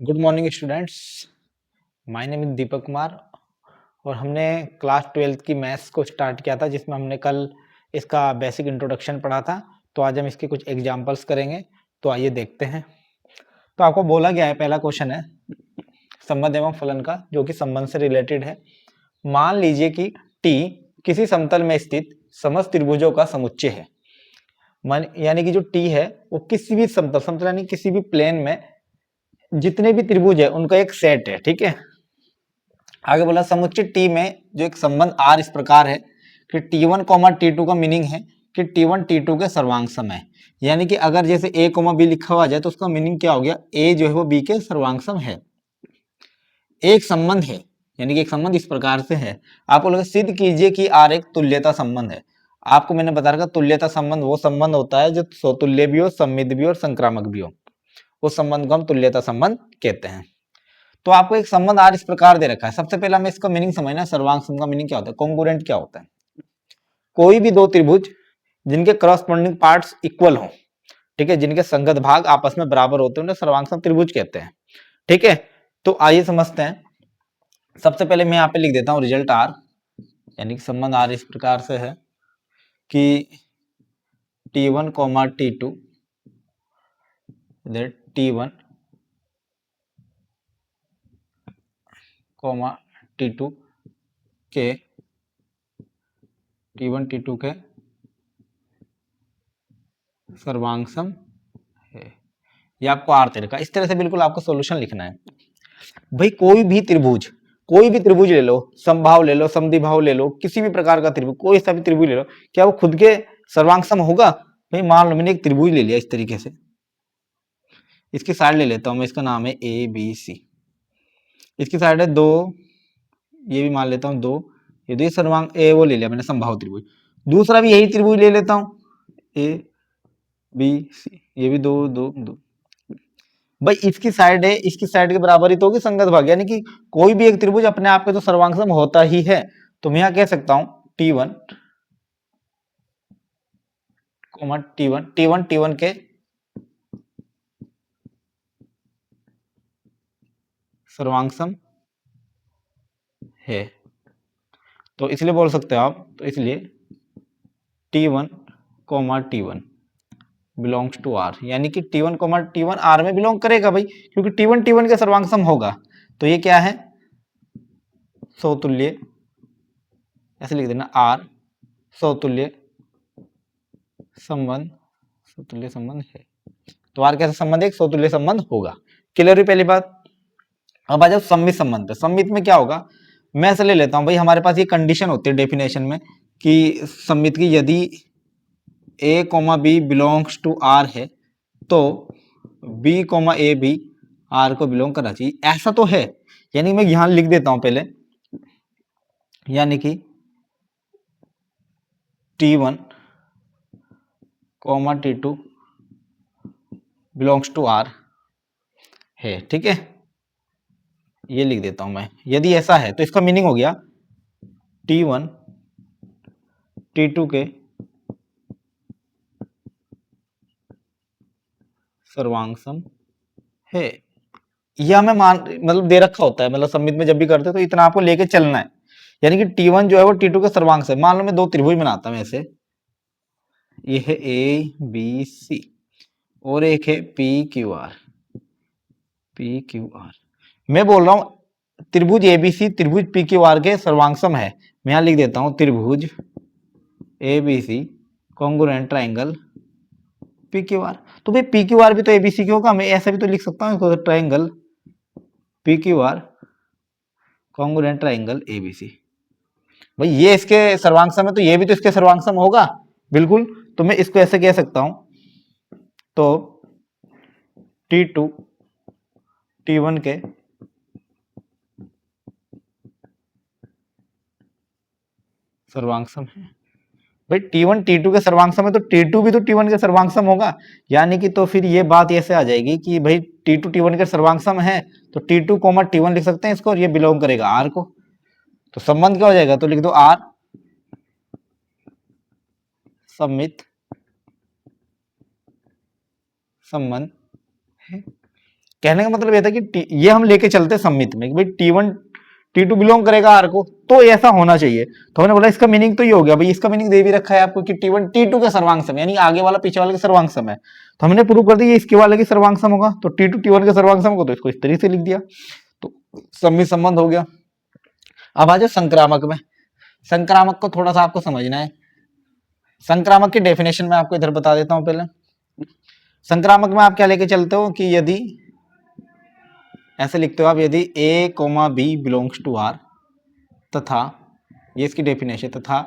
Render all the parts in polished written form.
Good morning students. My name is Deepak Kumar और हमने class 12th की मैथ्स को स्टार्ट किया था, जिसमें हमने कल इसका बेसिक इंट्रोडक्शन पढ़ा था। तो आज हम इसके कुछ एग्जांपल्स करेंगे। तो आइए देखते हैं। तो आपको बोला गया है, पहला क्वेश्चन है संबंध एवं फलन का, जो कि संबंध से रिलेटेड है। मान लीजिए कि टी किसी समतल में स्थित समस्त त्रिभुजों का समुच्चय है। यानी कि जो टी है वो किसी भी समतल यानी किसी भी प्लेन में जितने भी त्रिभुज है उनका एक सेट है। ठीक है, आगे बोला समुच्चय टी में जो एक संबंध आर इस प्रकार है कि T1 कॉमा T2 का मीनिंग है कि T1 T2 के सर्वांग सम है। यानी कि अगर जैसे A कॉमा बी लिखा हुआ जाए तो उसका मीनिंग क्या हो गया, A जो है वो B के सर्वांग सम है। एक संबंध है, यानी कि एक संबंध इस प्रकार से है। आपको लगा सिद्ध कीजिए कि आर एक तुल्यता संबंध है। आपको मैंने बता रखा तुल्यता संबंध वो संबंध होता है जो स्वतुल्य भी हो, सममित भी हो और संक्रामक भी हो। उस संबंध को हम तुल्यता संबंध कहते हैं। तो आपको एक संबंध आर इस प्रकार दे रखा है। सबसे पहले हमें इसका मीनिंग समझना है। सर्वांग सम का मीनिंग क्या होता है, कॉन्ग्रुएंट क्या होता है। कोई भी दो त्रिभुज जिनके करस्पॉन्डिंग पार्ट्स इक्वल हो, ठीक है, जिनके संगत भाग आपस में बराबर होते हैं, उन्हें सर्वांग सम त्रिभुज कहते हैं। ठीक है, तो आइए समझते हैं। सबसे पहले मैं यहाँ पे लिख देता हूँ रिजल्ट आर, यानी कि संबंध आर इस प्रकार से है कि T1 comma T2 T1 comma T2 के T1 T2 के सर्वांग सम है। ये आपको आर दे रखा है। इस तरह से बिल्कुल आपको सॉल्यूशन लिखना है। भाई कोई भी त्रिभुज ले लो, समभाव ले लो, समद्विभाव ले लो, किसी भी प्रकार का त्रिभुज, कोई सा भी त्रिभुज ले लो, क्या वो खुद के सर्वांग सम होगा? भाई मान लो मैंने एक त्रिभुज ले लिया इस तरीके से, इसकी साइड ले लेता हूं मैं, इसका नाम है ए बी सी। इसकी साइड है दो, ये भी मान लेता हूं दो, ये दो सर्वांग ए वो ले लिया मैंने समभाव त्रिभुज। दूसरा भी यही त्रिभुज ले लेता हूं ए बी सी, ये भी दो दो दो। भाई इसकी साइड है, इसकी साइड के बराबर ही तो होगी संगत भाग, यानी कि कोई भी एक त्रिभुज अपने आप पे तो सर्वांग सम होता ही है। तो मैं यहां कह सकता हूं T1 T1 के सर्वांग सम है। तो इसलिए बोल सकते हो आप, तो इसलिए T1 T1 belongs to are, यानी कि T1 T1 आर में बिलोंग करेगा भाई, क्योंकि T1 के सर्वांग सम होगा। तो ये क्या है, समतुल्य, ऐसे लिख देना आर समतुल्य संबंध, समतुल्य संबंध है। तो आर कैसा संबंध है, एक समतुल्य संबंध होगा। क्लियर हुई पहली बात। अब आ जाओ सममित संबंध पे। सममित में क्या होगा, मैं ऐसे ले लेता हूं भाई, हमारे पास ये कंडीशन होती है डेफिनेशन में कि सममित की यदि a comma b belongs to R है तो बी कॉमा ए भी आर को बिलोंग करना चाहिए। ऐसा तो है, यानी मैं यहां लिख देता हूं पहले, यानी कि T1 T2 belongs to R है। ठीक है, ये लिख देता हूं मैं। यदि ऐसा है तो इसका मीनिंग हो गया T1 T2 के सर्वांग सम है। यह हमें मान मतलब दे रखा होता है, मतलब सम्मित में जब भी करते हैं तो इतना आपको लेके चलना है। यानी कि T1 जो है वो T2 के सर्वांग से, मान लो मैं दो त्रिभुज बनाता हूं ऐसे, ये है ए बी सी और एक है पी क्यू आर। मैं बोल रहा हूं त्रिभुज एबीसी त्रिभुज पी क्यू आर के सर्वांग सम है। मैं यहां लिख देता हूं त्रिभुज ABC congruent triangle P Q R. तो भाई पी क्यू आर भी तो एबीसी की होगा, मैं ऐसा भी तो लिख सकता हूं triangle P Q R congruent triangle ABC. भाई ये इसके सर्वांग सम है तो ये भी तो इसके सर्वांग सम होगा, बिल्कुल। तो मैं इसको ऐसे कह सकता हूं, तो T2 T1 के सर्वांग सम है। भाई T1 T2 के सर्वांग सम है तो T2 भी तो T1 के सर्वांग सम होगा। यानी कि तो फिर ये बात ऐसे आ जाएगी कि भाई T2 T1 के सर्वांग सम है तो T2 T1 लिख सकते हैं इसको, और ये बिलोंग करेगा आर को। तो संबंध क्या हो जाएगा, तो लिख दो आर सममित संबंध है। कहने का मतलब ये था कि ये हम लेके चलते सम्मित में कि भाई T1 T2 बिलोंग करेगा R को, तो ऐसा होना चाहिए। तो हमने बोला इसका मीनिंग तो ये हो गया भाई, इसका मीनिंग दे भी रखा है आपको कि T1 T2 का सर्वांग सम यानी आगे वाला पीछे वाले का सर्वांग सम है। तो हमने प्रूव कर दिया इसके वाले की सर्वांग सम होगा, तो T2 T1 का सर्वांग सम को तो इसको इस तरीके से लिख दिया, तो सम्मित संबंध हो गया। अब आ जाओ संक्रामक में। संक्रामक को थोड़ा सा आपको समझना है। संक्रामक की डेफिनेशन में आपको इधर बता देता हूं पहले। संक्रामक में आप क्या लेके चलते हो कि यदि ऐसे लिखते हो आप, यदि A, B belongs to R तथा ये इसकी डेफिनेशन, तथा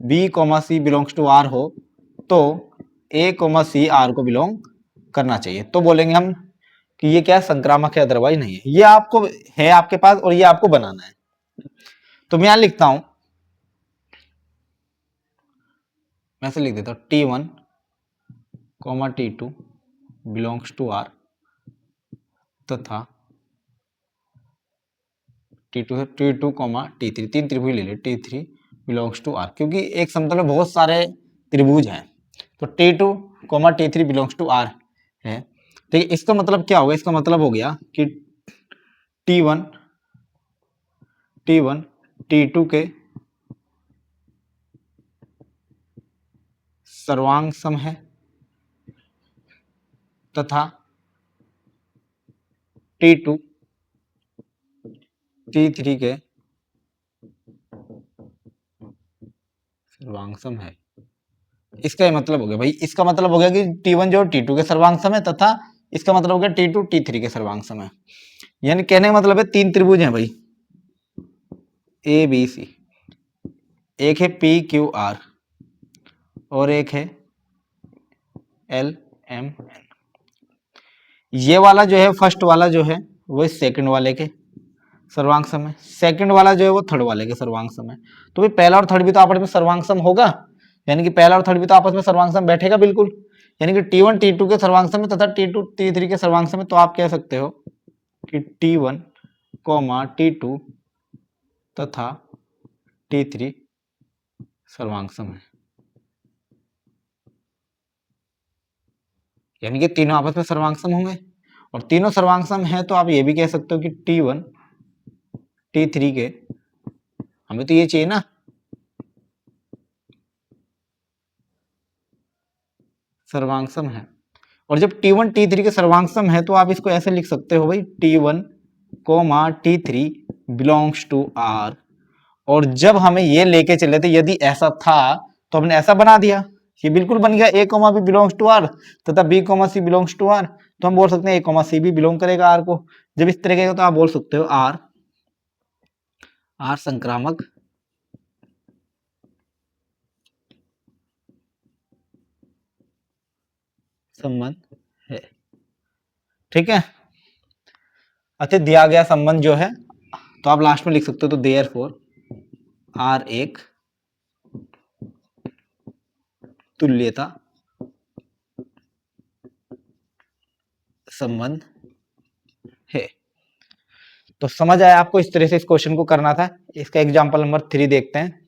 B, C belongs to R हो तो A, C R को बिलोंग करना चाहिए, तो बोलेंगे हम कि ये क्या संक्रामक है, अदरवाइज नहीं है। ये आपको है आपके पास और ये आपको बनाना है। तो मैं यहां लिखता हूं, मैं ऐसे लिख देता हूं T1, T2 belongs to R तथा T2 T3, तीन त्रिभुज ले ले, T3 बिलोंग्स टू R, क्योंकि एक समतल में बहुत सारे त्रिभुज हैं, तो T2, T3 belongs to R है। तो इसका मतलब क्या होगा, इसका मतलब हो गया कि T1 T2 के सर्वांग सम है तथा T2 T3 के सर्वांग सम है। इसका मतलब हो गया भाई, इसका मतलब हो गया कि T1 जो T2 के सर्वांग सम है तथा इसका मतलब हो गया T2 T3 के सर्वांग सम है। यानी कहने का मतलब है तीन त्रिभुज हैं भाई ABC, एक है PQR और एक है LMN। ये वाला जो है फर्स्ट वाला जो है वो सेकंड वाले के सर्वांग सम है, सेकंड वाला जो है वो थर्ड वाले के सर्वांग सम है। तो भाई पहला और थर्ड भी तो आपस में सर्वांग सम होगा, यानी कि पहला और थर्ड भी तो आपस में सर्वांग सम बैठेगा बिल्कुल, यानी कि T1 T2 के सर्वांग सम तथा T2 T3 के सर्वांग सम। तो आप कह सकते हो कि T1, T2 तथा T3 सर्वांग सम है, यानी कि तीनों आपस में सर्वांग सम होंगे। और तीनों सर्वांग सम है तो आप ये भी कह सकते हो कि T1 T3 के, हमें तो ये चाहिए ना, सर्वांग सम है। और जब T1 T3 के सर्वांग सम है तो आप इसको ऐसे लिख सकते हो भाई T1, T3 belongs to R। और जब हमें ये लेके चले थे, यदि ऐसा था तो हमने ऐसा बना दिया, ये बिल्कुल बन गया A, B belongs to R तथा B, C belongs to R। तो हम बोल सकते हैं A, C भी बिलोंग करेगा R को। जब इस तरह का तो आप बोल सकते हो R संक्रामक संबंध है। ठीक है, अच्छा दिया गया संबंध जो है तो आप लास्ट में लिख सकते हो, तो देयरफॉर R एक तुल्यता संबंध है। तो समझ आया आपको, इस तरह से इस क्वेश्चन को करना था। इसका एग्जांपल नंबर 3 देखते हैं।